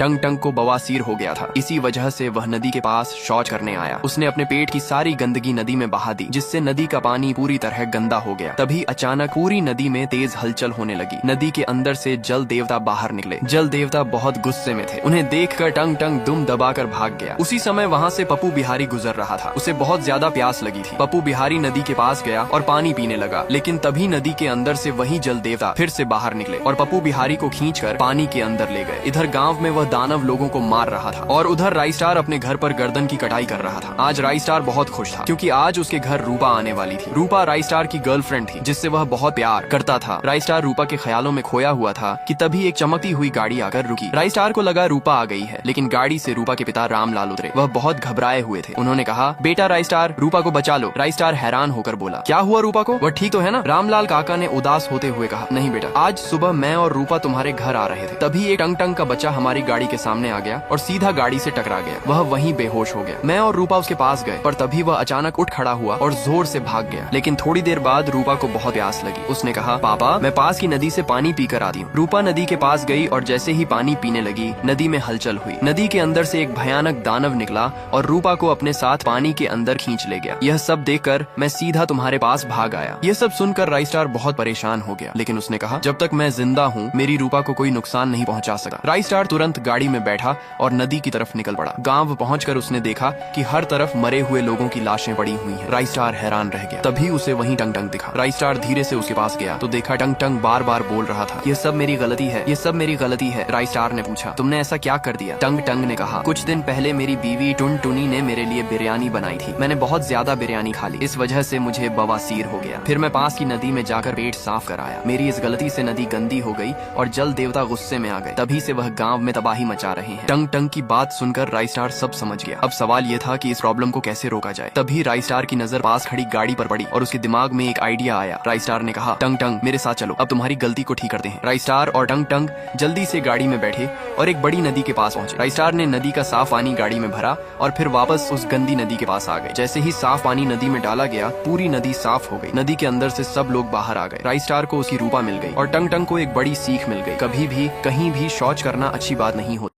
टंग टंग को बवासीर हो गया था। इसी वजह से वह नदी के पास शौच करने आया। उसने अपने पेट की सारी गंदगी नदी में बहा दी, जिससे नदी का पानी पूरी तरह गंदा हो गया। तभी अचानक पूरी नदी में तेज हलचल होने लगी। नदी के अंदर से जल देवता बाहर निकले। जल देवता बहुत गुस्से में थे। उन्हें देखकर टंग टंग दुम दबाकर भाग गया। उसी समय वहाँ से पप्पू बिहारी गुजर रहा था। उसे बहुत ज्यादा प्यास लगी थी। पप्पू बिहारी नदी के पास गया और पानी पीने लगा, लेकिन तभी नदी के अंदर से वही जल देवता फिर से बाहर निकले और पप्पू बिहारी को खींचकर पानी के अंदर ले गए। इधर गांव में वह दानव लोगों को मार रहा था और उधर राई स्टार अपने घर पर गर्दन की कटाई कर रहा था। आज राई स्टार बहुत खुश था, क्योंकि आज उसके घर रूपा आने वाली थी। रूपा राई स्टार की गर्लफ्रेंड थी, जिससे वह बहुत प्यार करता था। राई स्टार रूपा के ख्यालों में खोया हुआ था कि तभी एक चमकती हुई गाड़ी आकर रुकी। राई स्टार को लगा रूपा आ गई है, लेकिन गाड़ी से रूपा के पिता रामलाल उतरे। वह बहुत घबराए हुए थे। उन्होंने कहा, बेटा राई स्टार, रूपा को बचा लो। राई स्टार हैरान होकर बोला, क्या हुआ रूपा को? वह ठीक तो है ना? रामलाल काका ने उदास होते हुए कहा, नहीं बेटा, आज सुबह मैं और रूपा तुम्हारे घर आ रहे थे, तभी एक टंग टंग का बच्चा हमारी गाड़ी के सामने आ गया और सीधा गाड़ी से टकरा गया। वह वहीं बेहोश हो गया। मैं और रूपा उसके पास गए, पर तभी वह अचानक उठ खड़ा हुआ और जोर से भाग गया। लेकिन थोड़ी देर बाद रूपा को बहुत प्यास लगी। उसने कहा, पापा, मैं पास की नदी से पानी पीकर आती हूँ। रूपा नदी के पास गई और जैसे ही पानी पीने लगी, नदी में हलचल हुई। नदी के अंदर से एक भयानक दानव निकला और रूपा को अपने साथ पानी के अंदर खींच ले गया। यह सब देखकर मैं सीधा तुम्हारे पास भाग आया। यह सब सुनकर राई स्टार बहुत परेशान हो गया, लेकिन उसने कहा, जब तक मैं जिंदा हूँ मेरी रूपा को कोई नुकसान नहीं पहुँचा सकता। राई स्टार तुरंत गाड़ी में बैठा और नदी की तरफ निकल पड़ा। गांव पहुंचकर उसने देखा कि हर तरफ मरे हुए लोगों की लाशें पड़ी हुई हैं। राई स्टार हैरान रह गया। तभी उसे वहीं टंग टंग दिखा। राई स्टार धीरे से उसके पास गया तो देखा टंग टंग बार बार बोल रहा था, ये सब मेरी गलती है, ये सब मेरी गलती है। राई स्टार ने पूछा, तुमने ऐसा क्या कर दिया? टंग टंग ने कहा, कुछ दिन पहले मेरी बीवी टुन टुनी ने मेरे लिए बिरयानी बनाई थी। मैंने बहुत ज्यादा बिरयानी खा ली, इस वजह से मुझे बवासीर हो गया। फिर मैं पास की नदी में जाकर पेट साफ कराया। मेरी इस गलती से नदी गंदी हो गई और जल देवता गुस्से में आ गए। तभी से वह गांव में तबाही मचा रहे हैं। टंग टंग की बात सुनकर राई स्टार सब समझ गया। अब सवाल ये था कि इस प्रॉब्लम को कैसे रोका जाए। तभी राई स्टार की नजर पास खड़ी गाड़ी पर पड़ी और उसके दिमाग में एक आइडिया आया। राई स्टार ने कहा, टंग टंग मेरे साथ चलो, अब तुम्हारी गलती को ठीक करते हैं। राई स्टार और टंग टंग जल्दी से गाड़ी में बैठे और एक बड़ी नदी के पास पहुंचे। राई स्टार ने नदी का साफ पानी गाड़ी में भरा और फिर वापस उस गंदी नदी के पास आ गए। जैसे ही साफ पानी नदी में डाला गया, पूरी नदी साफ हो गई। नदी के अंदर से सब लोग बाहर आ गए। राई स्टार को उसकी रूपा मिल गई और टंग टंग को एक बड़ी सीख मिल गई, कभी भी कहीं भी शौच करना अच्छी बात नहीं होती।